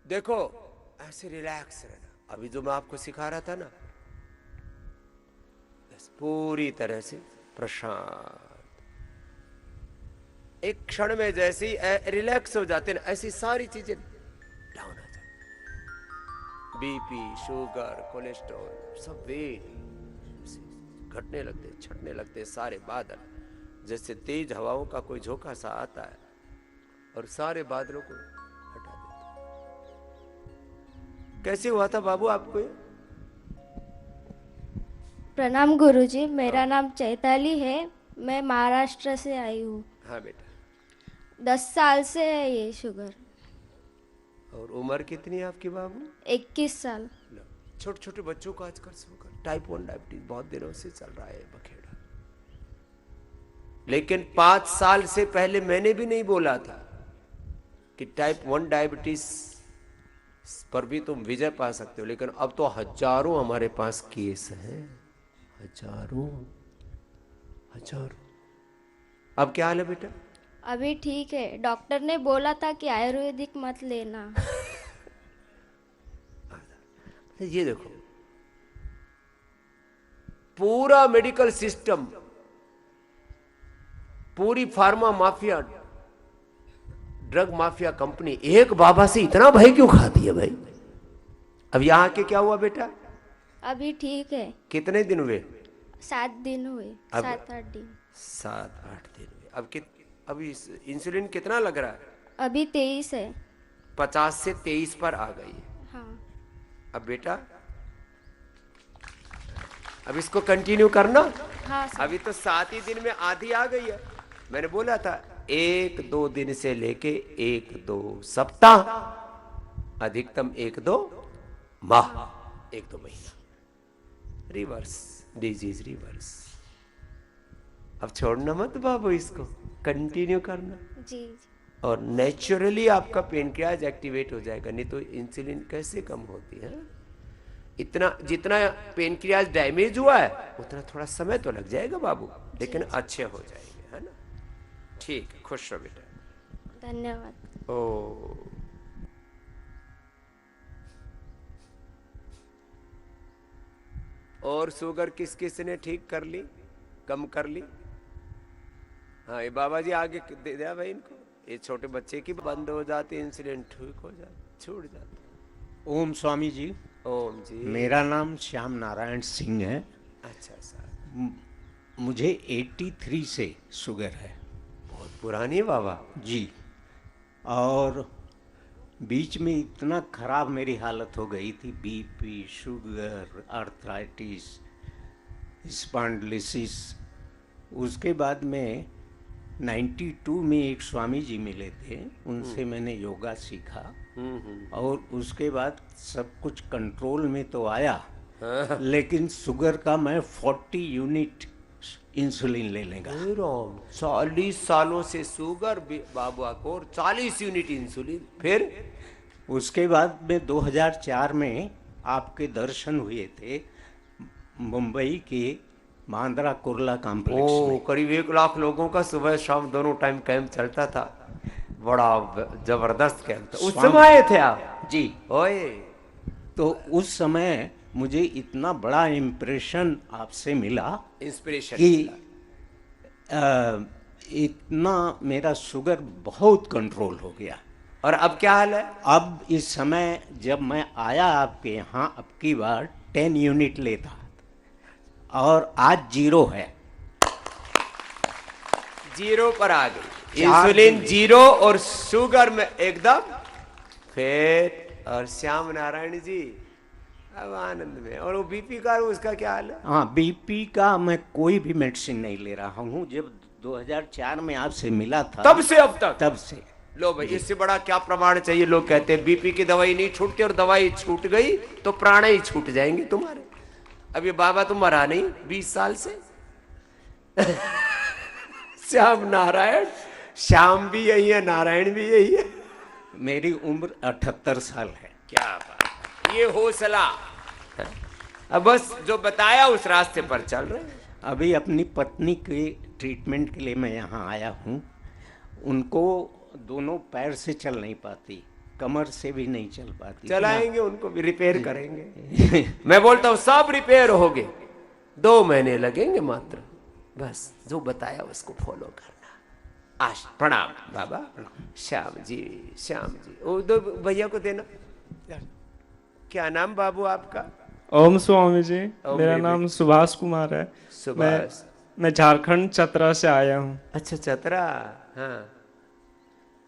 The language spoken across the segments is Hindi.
देखो, ऐसे रिलैक्स रहना। अभी जो मैं आपको सिखा रहा था ना, बस पूरी तरह से प्रशांत। एक क्षण में जैसे ही रिलैक्स हो जाते हैं ना, ऐसी सारी चीजें डाउन आ जाती। बीपी, शुगर, कोलेस्ट्रॉल, सब वेट घटने लगते, छटने लगते। सारे बादल जैसे तेज हवाओं का कोई झोंका सा आता है और सारे बादलों को हटा देता। कैसे हुआ था बाबू आपको ये? प्रणाम गुरुजी, हाँ। मेरा नाम चैताली है। मैं महाराष्ट्र से आई हूँ। हाँ बेटा। 10 साल से है ये शुगर। और उम्र कितनी है आपकी बाबू? 21 साल। लो, छोटे छोटे बच्चों को आजकल शुगर, टाइप 1 डायबिटीज बहुत दिनों से चल रहा है बखेड़ा। लेकिन 5 साल से पहले मैंने भी नहीं बोला था कि टाइप 1 डायबिटीज पर भी तुम विजय पा सकते हो। लेकिन अब तो हजारों हमारे पास केस हैं, हजारों, हजारों। अब क्या हाल है बेटा? अभी ठीक है। डॉक्टर ने बोला था कि आयुर्वेदिक मत लेना। ये देखो, पूरा मेडिकल सिस्टम, पूरी pharma mafia, drug mafia company एक बाबा से इतना भय क्यों खाती है भाई? अब यहां के क्या हुआ बेटा? अभी ठीक है। कितने दिन हुए? 7 दिन हुए, अब 7-8 दिन। 7-8 दिन हुए। अब इंसुलिन कितना लग रहा है? अभी 23 है। 50 से 23 पर आ गई है। हाँ। अब बेटा, अब इसको कंटिन्यू करना। हाँ सर। अभी तो 7 ही दिन में आधी आ गई है। मैंने बोला था 1-2 दिन से लेके 1-2 सप्ताह, अधिकतम 1-2 माह, 1-2 महीना, रिवर्स, डिजीज रिवर्स। अब छोड़ना मत बाबू, इसको कंटिन्यू करना। जी जी। और नेचुरली आपका पेनक्रियाज एक्टिवेट हो जाएगा। नहीं तो इंसुलिन कैसे कम होती है? इतना जितना पेनक्रियाज डैमेज हुआ है उतना थोड़ा समय तो लग जाएगा बाबू, जी लेकिन जी। अच्छे हो जाएंगे, है ना? ठीक है, खुश रहो बेटा। धन्यवाद। ओ, और शुगर किस किस ने ठीक कर ली, कम कर ली? हाँ, ये बाबा जी आगे दे दिया भाई इनको। ये छोटे बच्चे की बंद हो जाती, इंसुलिन ठीक हो जाती, छूट जाती। ओम स्वामी जी। ओम जी। मेरा नाम श्याम नारायण सिंह है। अच्छा सर। म- मुझे 83 से शुगर है। बहुत पुरानी बाबा। जी। और बीच में इतना खराब मेरी हालत हो गई थी, बीपी, शुगर, आर्थराइटिस, स्पॉन्डिलिसिस। उसके बाद में 92 में एक स्वामी जी मिले थे, उनसे मैंने योगा सीखा। और उसके बाद सब कुछ कंट्रोल में तो आया, लेकिन शुगर का मैं 40 यूनिट इंसुलिन ले लेगा। हे राम, 40 सालों से शुगर बाबा को, और 40 यूनिट इंसुलिन। फिर उसके बाद में 2004 में आपके दर्शन हुए थे मुंबई के बांद्रा कुर्ला कॉम्प्लेक्स ओ, में। करीब 1 लाख लोगों का सुबह शाम दोनों टाइम कैंप चलता था। बड़ा जबरदस्त कैंप था। उस स्वाम समय आए थे आप? जी। ओए। तो उस समय मुझे इतना बड़ा इम्प्रेशन आपसे मिला इंस्पिरेशन कि मिला। इतना मेरा शुगर बहुत कंट्रोल हो गया। और अब क्या हाल है? अब इस समय जब मैं आया आपके यहाँ अब की बार 10 यूनिट लेता और आज 0 है। 0 पर आ गई, 4 इंसुलिन दिन 0 और शुगर में एकदम फिट। और श्याम नारायण जी अब आनंद में। और वो बीपी का, उसका क्या हाल है? हाँ, बीपी का मैं कोई भी मेडिसिन नहीं ले रहा हूँ। जब 2004 में आपसे मिला था तब से अब तक? तब से। लो भाई, जी। इससे बड़ा क्या प्रमाण चाहिए? लोग कहते हैं बीपी की दवाई नहीं छूटती, और दवाई छूट गई तो प्राण ही छूट जाएंगे तुम्हारे। अब ये बाबा तुम मरा नहीं 20 साल से। श्याम नारायण, श्याम भी यही है, नारायण भी यही है। मेरी उम्र 78 साल है। क्या बात है, ये हौसला। अब बस जो बताया उस रास्ते पर चल रहे हैं। अभी अपनी पत्नी के ट्रीटमेंट के लिए मैं यहाँ आया हूँ। उनको दोनों पैर से चल नहीं पाती। कमर से भी नहीं चल पाती। चलाएंगे, उनको भी रिपेयर करेंगे। मैं बोलता हूं सब रिपेयर होगे, 2 महीने लगेंगे मात्र, बस जो बताया उसको फॉलो करना। आश प्रणाम बाबा। श्याम जी, श्याम जी, वो 2 भैया को देना। क्या नाम बाबू आपका? ओम स्वामी जी, ओम मेरा मेरे नाम सुभाष कुमार है। सुभाष। मैं झारखंड चतरा से आया हूँ। अच्छा चतरा, हाँ।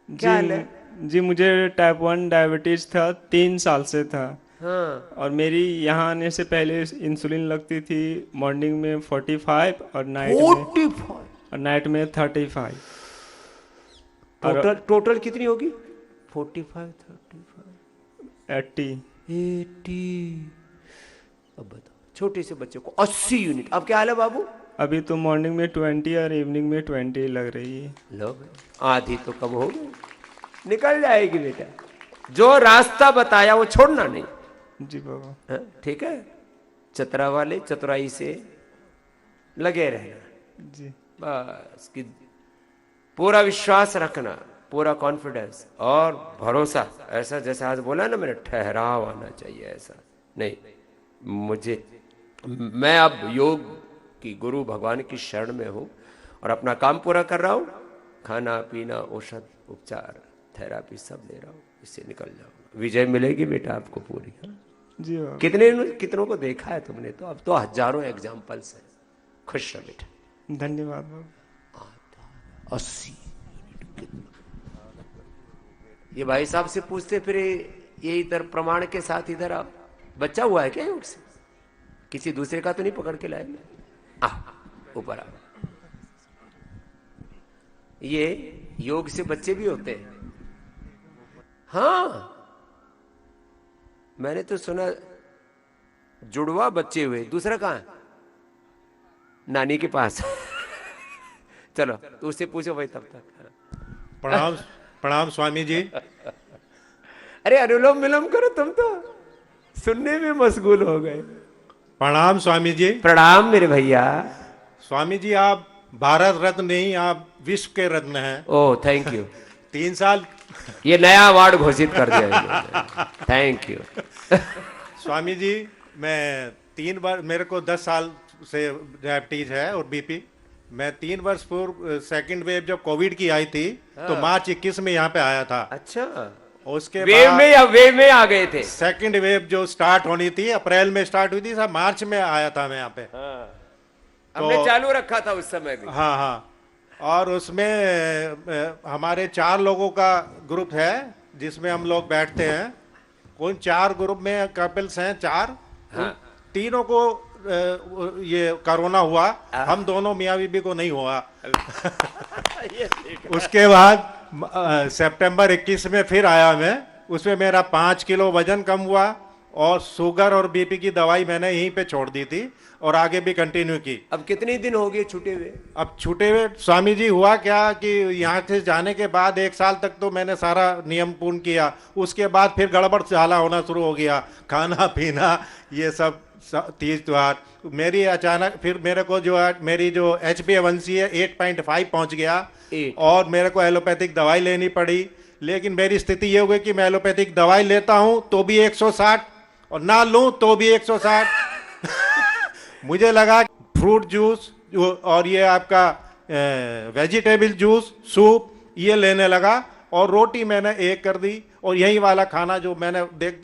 क्या हाल है? जी मुझे टाइप 1 डायबिटीज था, 3 साल से था। हाँ। और मेरी यहाँ आने से पहले इंसुलिन लगती थी, मॉर्निंग में 45 और नाइट 45 में 35। टोटल कितनी होगी? 45 35 80। अब बताओ, छोटे से बच्चे को 80 यूनिट। अब क्या हाल है बाबू? अभी तो मॉर्निंग में 20 और इवनिंग में 20 लग रही है। लो, आधी तो कम हो गई, निकल जाएगी बेटा। जो रास्ता बताया वो छोड़ना नहीं। जी बाबा। हाँ, ठीक है। चतरा वाले चतुराई से लगे रहना जी। बस, कि पूरा विश्वास रखना, पूरा कॉन्फिडेंस और भरोसा। ऐसा जैसा आज बोला ना मैंने, ठहराव आना चाहिए। ऐसा नहीं, मैं अब योग की गुरु भगवान की शरण में हूँ और अपना काम पूरा कर रहा हूँ। खाना पीना, औषध, उपचार, थेरापी सब ले रहा हूँ, इससे निकल जाऊंगा। विजय मिलेगी बेटा आपको पूरी। जी बाबा। कितनों को देखा है तुमने, तो अब तो हजारों एग्जाम्पल्स हैं। खुश रह बेटा। धन्यवाद बाबा। 80। ये भाई साहब से पूछते फिर ये इधर प्रमाण के साथ इधर आप बच्चा हुआ है क्या योग से? किसी दूसरे का तो नहीं पकड़ के लाए? ऊपर आ। ये योग से बच्चे भी होते हैं। हाँ, मैंने तो सुना जुड़वा बच्चे हुए। दूसरा कहां है? नानी के पास। चलो तो उससे पूछो भाई तब तक। प्रणाम, प्रणाम स्वामी जी। अरे अनुलोम विलोम करो, तुम तो सुनने में मशगूल हो गए। प्रणाम स्वामी जी। प्रणाम मेरे भैया। स्वामी जी आप भारत रत्न नहीं, आप विश्व के रत्न हैं। Oh thank you. 3 साल ये नया अवार्ड घोषित कर दिया। Thank you. स्वामी जी, मैं 3 बार, मेरे को 10 साल से डायबिटीज है और बीपी। मैं 3 वर्ष पूर्व सेकंड वेव जब कोविड की आई थी तो मार्च 21 में यहाँ पे आया था। अच्छा, उसके वेव में या वेव में आ गए थे? सेकंड वेव जो स्टार्ट होनी थी अप्रैल में स्टार्ट हुई थी, सब मार्च में आया था मैं यहाँ पे। हमने चालू रखा था उस समय भी। हाँ हाँ। और उसमें हमारे 4 लोगों का ग्रुप है जिसमें हम लोग बैठते हैं। उन 4 ग्रुप में कपल्स हैं 4। हाँ। तीनों को ये कोरोना हुआ, हम दोनों मियाँ बीबी को नहीं हुआ। उसके बाद सितंबर 21 में फिर आया मैं, उसमें मेरा 5 किलो वजन कम हुआ और शुगर और बीपी की दवाई मैंने यहीं पे छोड़ दी थी और आगे भी कंटिन्यू की। अब कितने दिन हो गए छूटे हुए? अब छूटे हुए स्वामी जी हुआ क्या कि यहाँ से जाने के बाद 1 साल तक तो मैंने सारा नियम पूर्ण किया, उसके बाद फिर गड़बड़ झाला होना शुरू हो गया, खाना पीना ये सब, तीज त्योहार। मेरी अचानक फिर मेरे को जो है, मेरी जो HbA1c है 8.5 पहुंच गया और मेरे को एलोपैथिक दवाई लेनी पड़ी। लेकिन मेरी स्थिति ये हो गई कि मैं एलोपैथिक दवाई लेता हूं तो भी 160 और ना लूं तो भी 160। मुझे लगा फ्रूट जूस और ये आपका वेजिटेबल जूस, सूप ये लेने लगा और रोटी मैंने 1 कर दी और यही वाला खाना जो मैंने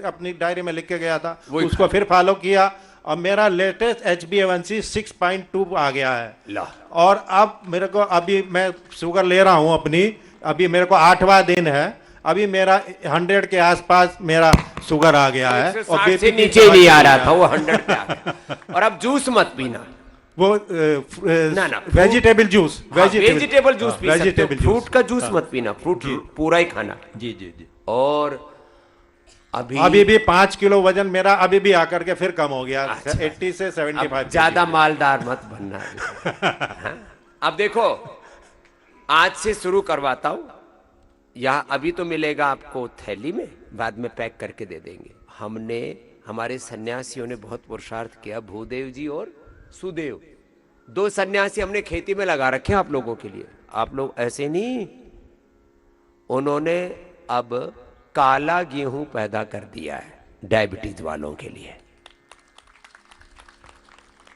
अपनी डायरी में लिख के गया था उसको फिर फॉलो किया। अब मेरा लेटेस्ट HbA1c 6.2 आ गया है। और अब मेरे को, अभी मैं शुगर ले रहा हूं अपनी, अभी मेरे को 8वां दिन है, अभी मेरा 100 के आसपास मेरा शुगर आ गया है और बीपी से नीचे नहीं आ रहा था, वो 100 पे आ गया। और अब जूस मत पीना, वो ना vegetable juice, vegetable juice P सकते हो, फ्रूट का जूस मत पीना, फ्रूट पूरा ही खाना। जी जी जी। और अभी भी 5 किलो वजन मेरा अभी भी आकर के फिर कम हो गया। 80 से 75। ज्यादा मालदार मत बनना। हाँ? अब देखो, आज से शुरू करवाता हूं। यहाँ अभी तो मिलेगा आपको थैली में, बाद में पैक करके दे देंगे। हमारे सन्यासियों ने बहुत पुरुषार्थ किया, भूदेव जी और सुदेव, 2 सन्यासी हमने खेती में लगा रखे आप लोगों के लिए। आप लोग ऐसे नहीं, उन्होंने अब काला गेहूं पैदा कर दिया है डायबिटीज वालों के लिए।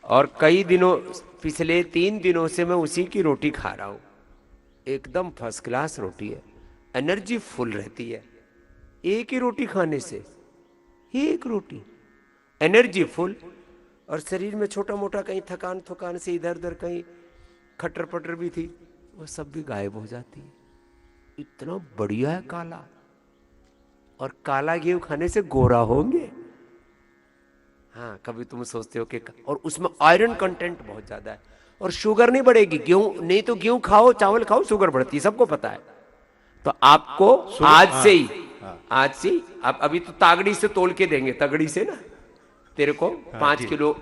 और कई दिनों, पिछले 3 दिनों से मैं उसी की रोटी खा रहा हूं। एकदम फर्स्ट क्लास रोटी है, एनर्जी फुल रहती है एक ही रोटी खाने से। एक रोटी, एनर्जी फुल, और शरीर में छोटा मोटा कहीं थकान से इधर उधर कहीं खटर पटर भी थी, वो सब भी गायब हो जाती है। इतना बढ़िया है काला। और काला गेहूं खाने से गोरा होंगे। हाँ, कभी तुम सोचते हो कि, और उसमें आयरन कंटेंट बहुत ज्यादा है और शुगर नहीं बढ़ेगी। गेहूं नहीं तो गेहूं खाओ, चावल खाओ, शुगर बढ़ती है, सबको पता है। तो आपको आज से ही, आज से आप अभी तो तागड़ी से तोल के देंगे, तगड़ी से ना तेरे को 5 किलो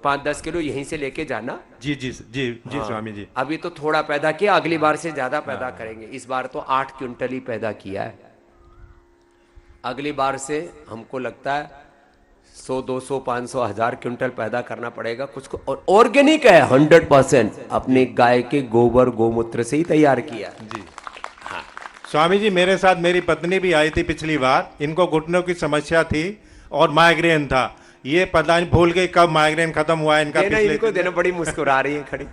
5-10 किलो यहीं से लेके जाना। जी जी जी जी स्वामी जी। अभी तो थोड़ा पैदा किया, अगली बार से ज्यादा पैदा करेंगे। इस बार तो 8 क्विंटल ही पैदा किया है, अगली बार से हमको लगता है 100, 200, 500, 1000 क्विंटल पैदा करना पड़ेगा कुछ को। और ऑर्गेनिक है 100%, अपने गाय के गोबर गोमूत्र से ही तैयार किया जी। हाँ स्वामी जी, मेरे साथ मेरी पत्नी भी आई थी पिछली बार। इनको घुटनों की समस्या थी और माइग्रेन था। ये पता नहीं भूल गई कब माइग्रेन खत्म हुआ इनका। इनको देना, बड़ी मुस्कुरा रही है खड़ी।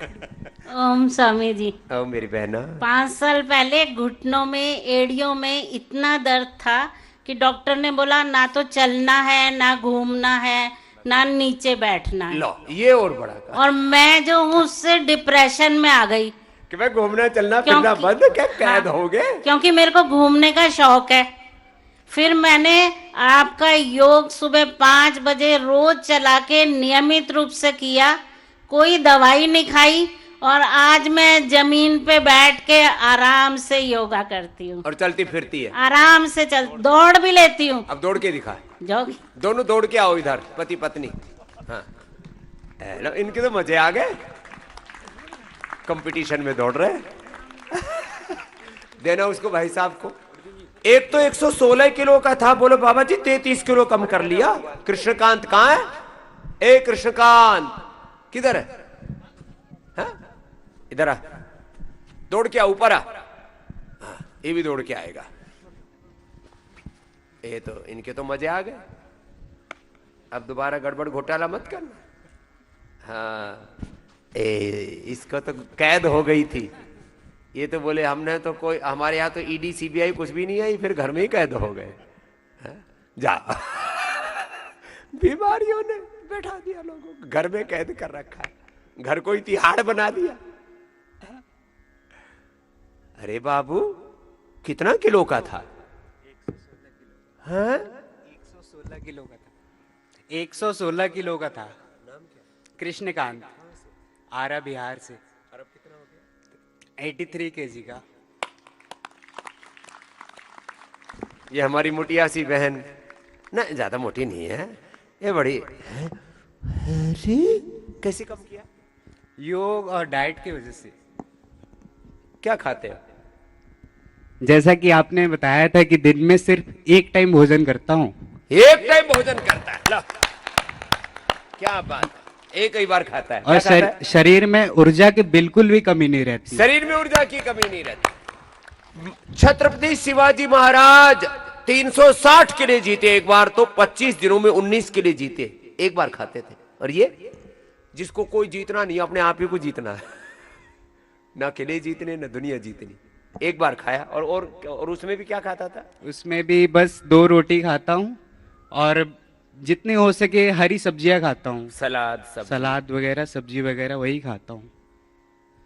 ओम स्वामी जी। ओ मेरी बहना, 5 साल पहले घुटनों में, एड़ियों में इतना दर्द था कि डॉक्टर ने बोला ना तो चलना है, ना घूमना है, ना नीचे बैठना है। लो ये और बड़ा का। और मैं जो उससे डिप्रेशन में आ गई कि मैं घूमना चलना फिरना बंद, क्या कैद हो गए? क्योंकि मेरे को घूमने का शौक है। फिर मैंने आपका योग सुबह 5 बजे रोज चला के नियमित रूप से किया, कोई दवाई नहीं खाई, और आज मैं जमीन पे बैठ के आराम से योगा करती हूँ। और चलती फिरती है आराम से चल, दौड़ भी लेती हूँ। अब दौड़ के दिखा, जोगी दोनों दौड़ के आओ इधर, पति पत्नी। हाँ लो, इनके तो मजे आ गए, कंपटीशन में दौड़ रहे। देना उसको भाई साहब को। एक तो 116 किलो का था, बोलो बाबा जी 33 किलो कम कर लिया। कृष्णकांत कहाँ है? ए कृष्णकांत किधर है? इधर आ, दौड़ के आ, ऊपर आ। हाँ, ये भी दौड़ के आएगा। ये तो इनके तो मजे आ गए। अब दोबारा गड़बड़ घोटाला मत करना। हाँ, इसको तो कैद हो गई थी। ये तो बोले हमने तो कोई, हमारे यहाँ तो ईडी सीबीआई कुछ भी नहीं आई, फिर घर में ही कैद हो गए। जा बीमारियों ने बैठा दिया लोगों को, घर में कैद कर रखा है, घर को ही तिहाड़ बना दिया। अरे बाबू कितना किलो का था? 116 किलो का था। 116 किलो का था। कृष्णकांत, आरा बिहार से। 83 केजी का। ये हमारी मोटिया सी बहन ना, ज्यादा मोटी नहीं है ये, बड़ी। अरे कैसे कम किया? योग और डाइट की वजह से। क्या खाते हो? जैसा कि आपने बताया था कि दिन में सिर्फ एक टाइम भोजन करता हूँ। एक टाइम भोजन करता है? लो क्या बात है, एक ही बार खाता है। और शरीर में ऊर्जा की बिल्कुल भी कमी नहीं रहती। शरीर में ऊर्जा की कमी नहीं रहती। छत्रपति शिवाजी महाराज 360 किले जीते एक बार, तो 25 दिनों में 19 किले जीते, एक बार खाते थे। और ये जिसको कोई जीतना नहीं, अपने आप ही को जीतना है, ना किले जीतने ना दुनिया जीतनी, एक बार खाया। और उसमें भी क्या खाता था? उसमें भी बस 2 रोटी खाता हूँ और जितनी हो सके हरी सब्जियां खाता हूँ। सलाद वगैरह, सब्जी वगैरह वही खाता हूँ।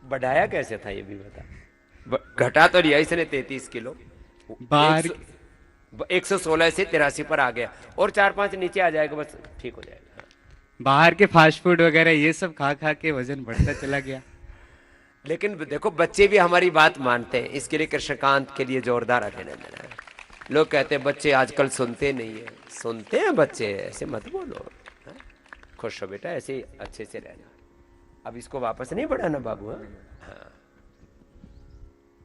बढ़ाया कैसे था ये भी बता। घटा तो लिया इसने 33 किलो, बाहर 116 से 83 पर आ गया, और 4-5 नीचे आ जाएगा, बस ठीक हो जाएगा। बाहर के फास्ट फूड वगैरह ये सब खा खा के वजन बढ़ता चला गया। लेकिन देखो बच्चे भी हमारी बात मानते हैं, इसके लिए कृष्णकांत के लिए जोरदार अभिनंदन है। लोग कहते हैं बच्चे आजकल सुनते नहीं है, सुनते हैं बच्चे, ऐसे मत बोलो। खुश हो बेटा, ऐसे अच्छे से रहना। अब इसको वापस नहीं बढ़ाना बाबू। हाँ,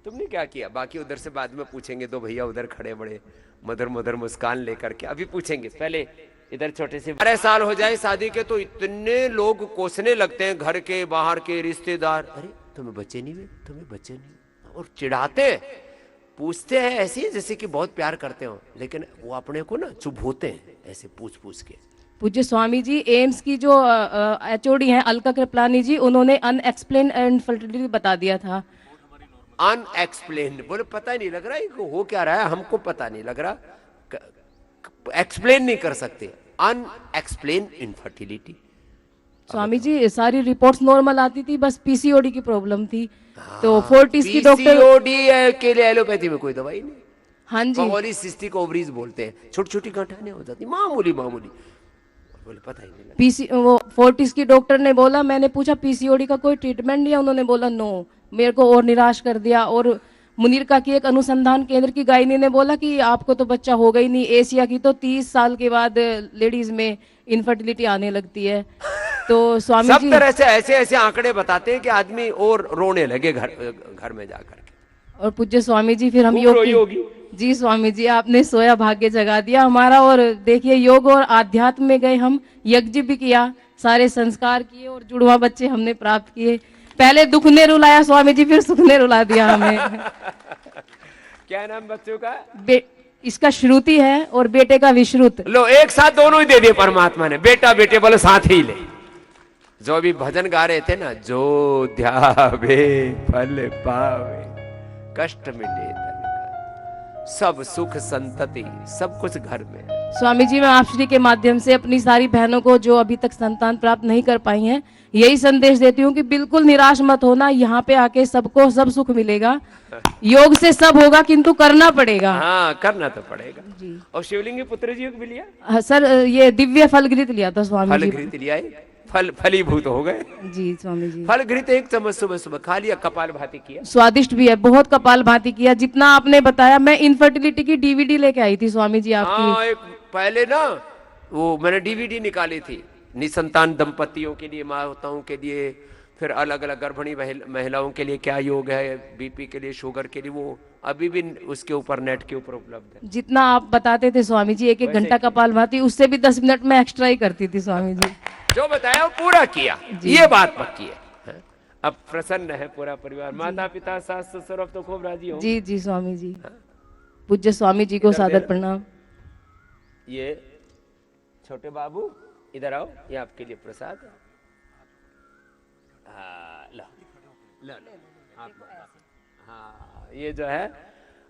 तुमने क्या किया? बाकी उधर से बाद में पूछेंगे, दो भैया उधर खड़े बड़े मधुर मधुर मुस्कान लेकर के, अभी पूछेंगे। पहले इधर छोटे से 12 साल हो जाए शादी के तो इतने लोग कोसने लगते हैं, घर के बाहर के रिश्तेदार, अरे तुम्हें बच्चे नहीं हुए, तुम्हें बच्चे नहीं, और चिढ़ाते। पूछते हैं ऐसे जैसे कि बहुत प्यार करते हो, लेकिन वो अपने को ना चुभोते हैं ऐसे पूछ पूछ के। पूज्य स्वामी जी, एम्स की जो एचओडी हैं अलका कृपलानी जी, उन्होंने अनएक्सप्लेन इनफर्टिलिटी बता दिया था। अनएक्सप्लेन बोले पता ही नहीं लग रहा है हो क्या रहा है, हमको पता नहीं लग रहा, एक्सप्लेन नहीं कर सकते। Unexplained infertility. स्वामी जी सारी रिपोर्ट्स नॉर्मल आती थी, बस पीसीओडी की प्रॉब्लम थी। तो फोर्टिस की डॉक्टर, पीसीओडी के लिए एलोपैथी में कोई दवाई नहीं। हाँ जी, पॉलीसिस्टिक ओवरीज बोलते हैं, छोटी छोटी गांठें हो जाती मामूली मामूली, बोले पता ही नहीं लगा। पीसी वो फोर्टिस की डॉक्टर ने बोला, मैंने पूछा पीसीओडी का कोई ट्रीटमेंट नहीं है, उन्होंने बोला नो, मेरे को और निराश कर दिया। और मुनीरका की एक अनुसंधान केंद्र की गायनी ने बोला कि आपको तो बच्चा होगा ही नहीं, एशिया की तो 30 साल के बाद लेडीज में इनफर्टिलिटी आने लगती है। तो स्वामी सब जी तरह से ऐसे ऐसे आंकड़े बताते हैं कि आदमी और रोने लगे घर में जाकर के। और पूज्य स्वामी जी फिर हम योग जी स्वामी जी, आपने सोया भाग्य जगा दिया हमारा। और देखिए योग और आध्यात्म में गए, हम यज्ञ भी किया, सारे संस्कार किए और जुड़वा बच्चे हमने प्राप्त किए। पहले दुख ने रुलाया स्वामी जी, फिर सुख ने रुला दिया हमें। क्या नाम बच्चों का? इसका श्रुति है और बेटे का विश्रुत। लो एक साथ दोनों ही दे दिए परमात्मा ने, बेटा बेटे बोले साथ ही ले। जो भी भजन गा रहे थे ना, जो ध्यावे फल पावे, कष्ट मिटे तन का, सब सुख संतति, सब कुछ घर में। स्वामी जी मैं आप श्री के माध्यम से अपनी सारी बहनों को जो अभी तक संतान प्राप्त नहीं कर पाई हैं, यही संदेश देती हूँ कि बिल्कुल निराश मत होना, यहाँ पे आके सबको सब सुख मिलेगा। योग से सब होगा, किंतु करना पड़ेगा। हाँ करना तो पड़ेगा जी। और शिवलिंग पुत्र जी को भी लिया? हाँ, सर ये दिव्य फलघृत लिया था स्वामी जी। फलघृत लिया, फलीभूत हो गए जी स्वामी जी। फलघृत 1 चम्मच सुबह सुबह खा लिया, कपाल भाती किया, स्वादिष्ट भी है, बहुत कपाल भाती किया। जितना आपने बताया, मैं इनफर्टिलिटी की डीवीडी लेके आई थी स्वामी जी आपकी। हाँ एक पहले ना वो मैंने डीवीडी निकाली थी निसंतान दंपतियों के लिए, माताओं के लिए, फिर अलग अलग गर्भिणी महिलाओं के लिए क्या योग है, बीपी के लिए, शुगर के लिए, वो अभी भी उसके ऊपर नेट के ऊपर उपलब्ध है। जितना आप बताते थे स्वामी जी, एक घंटा कपाल भाती, उससे भी 10 मिनट में एक्स्ट्रा ही करती थी स्वामी जी। जो बताया वो पूरा किया, ये बात पक्की है। अब प्रसन्न है पूरा परिवार, माता पिता सास ससुर अब तो खूब राजी हो। जी जी स्वामी जी। पूज्य स्वामी जी को सादर प्रणाम। ये छोटे बाबू इधर आओ, ये आपके लिए प्रसाद है। हाँ लो लो लो, हाँ ये जो है,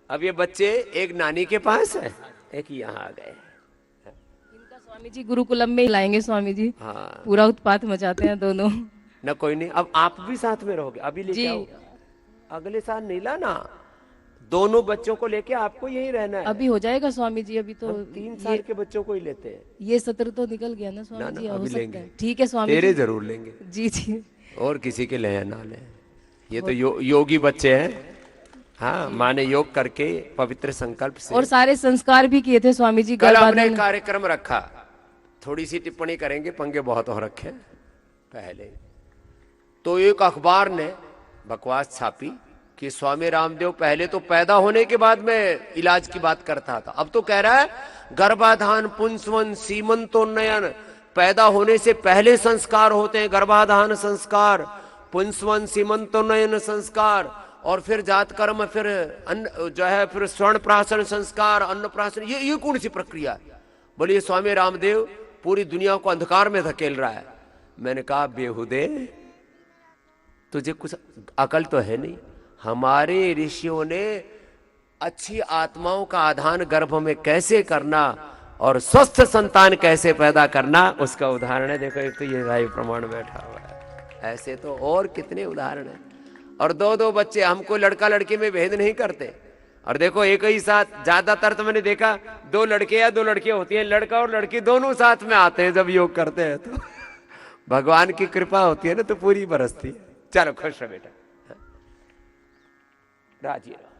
अब ये बच्चे एक नानी के पास है, एक यहाँ आ गए। इनका स्वामी जी गुरुकुलम में ही लाएंगे स्वामी जी। हाँ पूरा उत्पात मचाते हैं दोनों। न कोई नहीं, अब आप भी साथ में रहोगे, अभी लेके आओ, अगले साल नहीं लाना, दोनों बच्चों को लेके आपको यही रहना है। अभी हो जाएगा स्वामी जी, अभी तो 3 साल के बच्चों को ही लेते हैं। ये सत्र तो निकल गया ना स्वामी जी, हो अभी सकता लेंगे। है। ठीक है स्वामी तेरे जी। जरूर लेंगे जी जी। और किसी के ले ना ले, ये तो योगी बच्चे हैं। हाँ माँ ने योग करके पवित्र संकल्प से, और सारे संस्कार भी किए थे स्वामी जी। कल हमने कार्यक्रम रखा, थोड़ी सी टिप्पणी करेंगे, पंगे बहुत हो रखे पहले। तो एक अखबार ने बकवास छापी कि स्वामी रामदेव पहले तो पैदा होने के बाद में इलाज की बात करता था, अब तो कह रहा है गर्भाधान पुंसवन सीमंतोन्नयन, पैदा होने से पहले संस्कार होते हैं, गर्भाधान संस्कार, पुंसवन सीमंतोन्नयन संस्कार, और फिर जात कर्म, फिर अन्न जो है, फिर स्वर्ण प्राशन संस्कार, अन्न प्राशन, ये कौन सी प्रक्रिया है? बोलिए स्वामी रामदेव पूरी दुनिया को अंधकार में धकेल रहा है। मैंने कहा बेहुदे, तुझे कुछ अकल तो है नहीं। हमारे ऋषियों ने अच्छी आत्माओं का आधान गर्भ में कैसे करना और स्वस्थ संतान कैसे पैदा करना, उसका उदाहरण है। देखो एक तो ये भाई प्रमाण बैठा हुआ है, ऐसे तो और कितने उदाहरण हैं। और 2-2 बच्चे, हमको लड़का लड़की में भेद नहीं करते। और देखो एक ही साथ, ज्यादातर तो मैंने देखा 2 लड़के या 2 लड़कियां होती हैं, लड़का और लड़की दोनों साथ में आते हैं जब योग करते हैं, तो भगवान की कृपा होती है ना, तो पूरी बरसती है। चलो खुश रहो बेटा, राजी रहो।